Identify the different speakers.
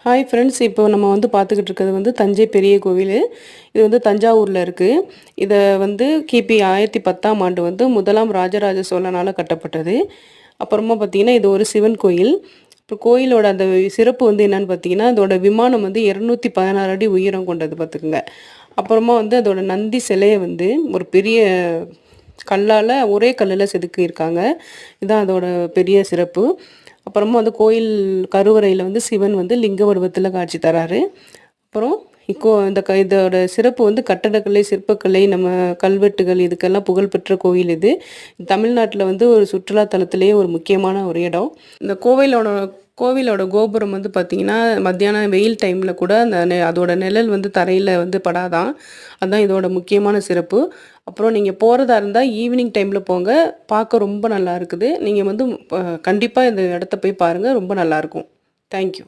Speaker 1: Hi friends, இப்போ நம்ம பார்த்துக்கிட்டு இருக்கிறது தஞ்சை பெரிய கோவில். இது தஞ்சாவூரில் இருக்குது. இதை கிபி 1010ஆம் ஆண்டு முதலாம் ராஜராஜ சோழனால் கட்டப்பட்டது. அப்புறமா பார்த்திங்கன்னா இது ஒரு சிவன் கோயில். இப்போ கோயிலோட அந்த சிறப்பு என்னென்னு பார்த்தீங்கன்னா, அதோட விமானம் 216 அடி உயரம் கொண்டது பார்த்துக்குங்க. அப்புறமா அதோட நந்தி சிலையை ஒரு பெரிய கல்லால் ஒரே கல்லில் செதுக்கியிருக்காங்க. இதுதான் அதோட பெரிய சிறப்பு. அப்புறமா கோயில் கருவறையில் சிவன் லிங்க வடிவத்தில் காட்சி தராரு. அப்புறம் இதோட சிறப்பு கட்டடக்கலை, சிற்பக்கலை, நம்ம கல்வெட்டுகள் இதுக்கெல்லாம் புகழ்பெற்ற கோயில் இது. தமிழ்நாட்டில் ஒரு சுற்றுலாத்தலத்திலேயே ஒரு முக்கியமான ஒரு இடம். இந்த கோவிலோட கோபுரம் பார்த்திங்கன்னா, மத்தியானம் வெயில் டைமில் கூட அதோட நிழல் தரையில் படாதான். அதுதான் இதோட முக்கியமான சிறப்பு. அப்புறம் நீங்கள் போகிறதா இருந்தால் ஈவினிங் டைமில் போங்க. பார்க்க ரொம்ப நல்லா இருக்குது. நீங்கள் கண்டிப்பாக இந்த இடத்த போய் பாருங்கள். ரொம்ப நல்லாயிருக்கும். தேங்க்யூ.